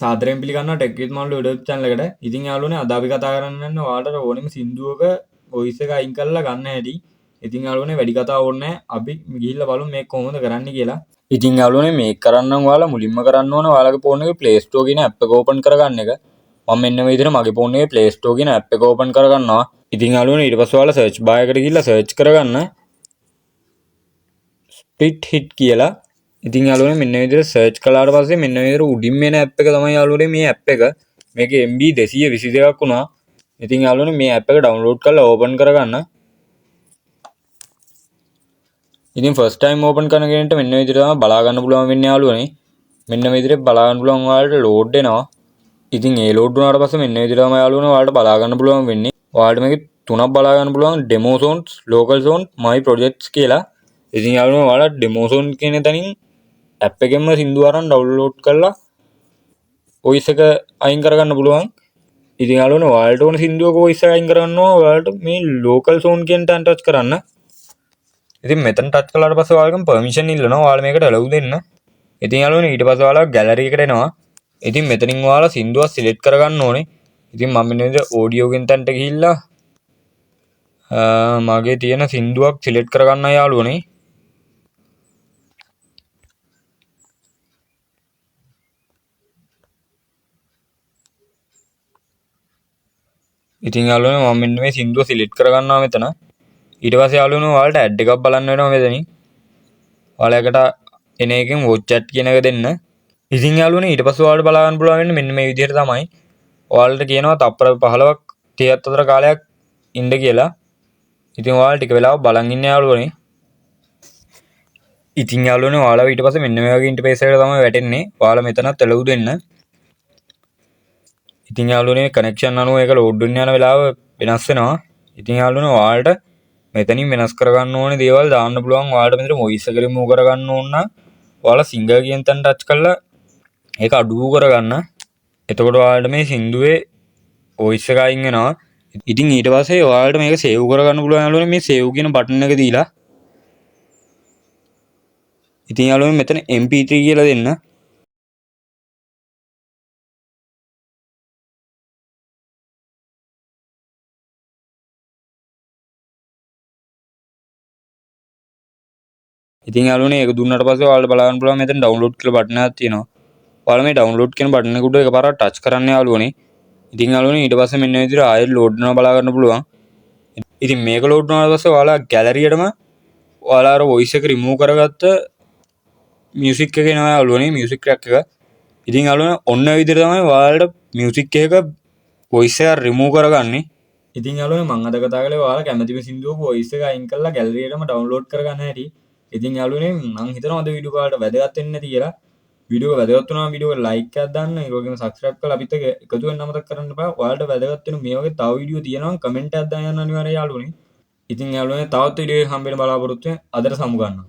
සාදරයෙන් පිළිගන්නවා tech විත් මල්ලු YouTube channel එකට. ඉතින් යාළුවනේ අද අපි කතා කරන්න යන්නේ ඔයාලට ඕනෙම සින්දුවක voice එක අයින් කරලා ගන්න හැටි. ඉතින් යාළුවනේ වැඩි කතා ඕනේ නැහැ. අපි ගිහිල්ලා බලමු මේක කොහොමද කරන්නේ කියලා. ඉතින් යාළුවනේ මේක කරන්න ඔයාලා මුලින්ම කරන්න ඕන ඔයාලගේ ෆෝන් එකේ Play Store කියන app එක open කරගන්න එක. මම මෙන්න මේ විදිහට මගේ ෆෝන් එකේ Play Store කියන app එක open කරගන්නවා. ඉතින් යාළුවනේ ඊට පස්සේ ඔයාලා search bar එකට ගිහිල්ලා search කරගන්න split hit කියලා. ඉතින් යාළුවනේ මෙන්න මේ විදිහට සර්ච් කළාට පස්සේ මෙන්න මේ විදිහට උඩින් එන ඇප් එක තමයි යාළුවනේ මේ ඇප් එක. මේකේ MB 222ක් වුණා. ඉතින් යාළුවනේ මේ ඇප් එක ඩවුන්ලෝඩ් කරලා ඕපන් කරගන්න. ඉතින් ෆස්ට් ටයිම් ඕපන් කරන කෙනෙක්ට මෙන්න මේ විදිහට තමයි බලා ගන්න පුළුවන් වෙන්නේ යාළුවනේ. මෙන්න මේ විදිහට බලා ගන්න පුළුවන් ඔයාලට ලෝඩ් වෙනවා. ඉතින් ඒ ලෝඩ් වුණාට පස්සේ මෙන්න මේ විදිහට තමයි යාළුවනේ ඔයාලට බලා ගන්න පුළුවන් වෙන්නේ. ඔයාලට මේකේ තුනක් බලා ගන්න පුළුවන් demo zones, local zone, my projects කියලා. ඉතින් යාළුවනේ ඔයාලා demo zone කියන තැනින් ඇප් එකෙන්ම සින්දු අරන් ඩවුන්ලෝඩ් කරලා වොයිස් එක අයින් කරගන්න පුළුවන්. ඉතින් යාළුවනේ ඔයාලට ඕන සින්දුවක වොයිස් එක අයින් කරගන්න ඕන ඔයාලට මේ ලෝකල් සෝන් කියන තැන ටච් කරන්න. ඉතින් මෙතන ටච් කළාට පස්සේ ඔයාලගෙන් පර්මිෂන් ඉල්ලනවා ඔයාලා මේකට ඇලව් දෙන්න. ඉතින් යාළුවනේ ඊට පස්සේ ඔයාලා ගැලරි එකට එනවා. ඉතින් මෙතනින් ඔයාලා සින්දුවක් සිලෙක්ට් කරගන්න ඕනේ. ඉතින් මම මෙන්න විදිහට ඔඩියෝ කියන තැනට ගිහිල්ලා මගේ තියෙන සින්දුවක් සිලෙක්ට් කරගන්න යාළුවනේ. ඉතින් යාළුවනේ මම මෙන්න මේ සින්දුව සිලෙක්ට් කරගන්නවා මෙතන. ඊට පස්සේ යාළුවනේ ඔයාලට ඇඩ් එකක් බලන්න වෙනවා මෙතනින්. ඔයාලකට එන එකෙන් watch chat කියන එක දෙන්න. ඉතින් යාළුවනේ ඊට පස්සේ ඔයාලට බලා ගන්න පුළුවන් වෙන්නේ මෙන්න මේ විදිහට තමයි. ඔයාලට කියනවා තප්පර 15ක් 34 කාලයක් ඉන්න කියලා. ඉතින් ඔයාලා ටික වෙලාවක් බලන් ඉන්න යාළුවනේ. ඉතින් යාළුවනේ ඔයාලා ඊට පස්සේ මෙන්න මේ වගේ ඉන්ටර්ෆේස් එකකට තමයි වැටෙන්නේ. ඔයාලා මෙතනත් එළවු දෙන්න. ඉතින් යාළුවනේ කනෙක්ෂන් අනුව ඒක ලෝඩ් වෙන්න යන වෙලාව වෙනස් වෙනවා. ඉතින් යාළුවනේ ඔයාලට මෙතනින් වෙනස් කරගන්න ඕනේ දේවල් දාන්න පුළුවන්. ඔයාලට මෙතන වොයිස් එක රිමූව් කරගන්න ඕන නම් ඔයාලා සිංගර් කියන තැන ටච් කරලා ඒක අඩු කරගන්න. එතකොට ඔයාලට මේ සින්දුවේ වොයිස් එක අයින් වෙනවා. ඉතින් ඊට පස්සේ ඔයාලට මේක සේව් කරගන්න පුළුවන් යාළුවනේ මේ සේව් කියන බටන් එක දීලා. ඉතින් යාළුවනේ මෙතන MP3 කියලා දෙන්න. ඉතින් යාළුවනේ ඒක දුන්නාට පස්සේ ඔයාලට බලා ගන්න පුළුවන් මෙතන ඩවුන්ලෝඩ් කියලා බටන් එකක් තියෙනවා. ඔයාලා මේ ඩවුන්ලෝඩ් කියන බටන් එක උඩ එකපාරක් ටච් කරන්න යාළුවනේ. ඉතින් යාළුවනේ ඊට පස්සේ මෙන්න විදිහට ආයෙත් ලෝඩ් වෙනවා බලා ගන්න පුළුවන්. ඉතින් මේක ලෝඩ් වුණාට පස්සේ ඔයාලා ගැලරියටම ඔයාලා අර වොයිස් එක රිමූව් කරගත්ත මියුසික් එක එනවා යාළුවනේ මියුසික් ට්‍රැක් එක. ඉතින් යාළුවනේ ඔන්න ඔය විදිහට තමයි ඔයාලට මියුසික් එකක වොයිස් එක රිමූව් කරගන්නේ. ඉතින් යාළුවනේ මම අද කතා කළේ ඔයාලා කැමතිම සින්දුවක වොයිස් එක අයින් කරලා ගැලරියටම ඩවුන්ලෝඩ් කරගන්න හැටි. ඉතින් යාළුවනේ මම හිතනවා අද වීඩියෝ කාලට වැදගත් වෙන්නේ නැති කියලා. වීඩියෝ එක වැදගත් වුණා නම් වීඩියෝ එකට ලයික් එකක් දාන්න. ඒ වගේම සබ්ස්ක්‍රයිබ් කරලා අපිත් එක්ක එකතු වෙන්න අමතක කරන්න එපා. ඔයාලට වැදගත් වෙන මේ වගේ තව වීඩියෝ තියෙනවා නම් කමෙන්ට් එකක් දාන්න අනිවාර්යයෙන් යාළුවනේ. ඉතින් යාළුවනේ තවත් වීඩියෝ එකක් හම්බ වෙන බලාපොරොත්තු වෙන අදට සමු ගන්නවා.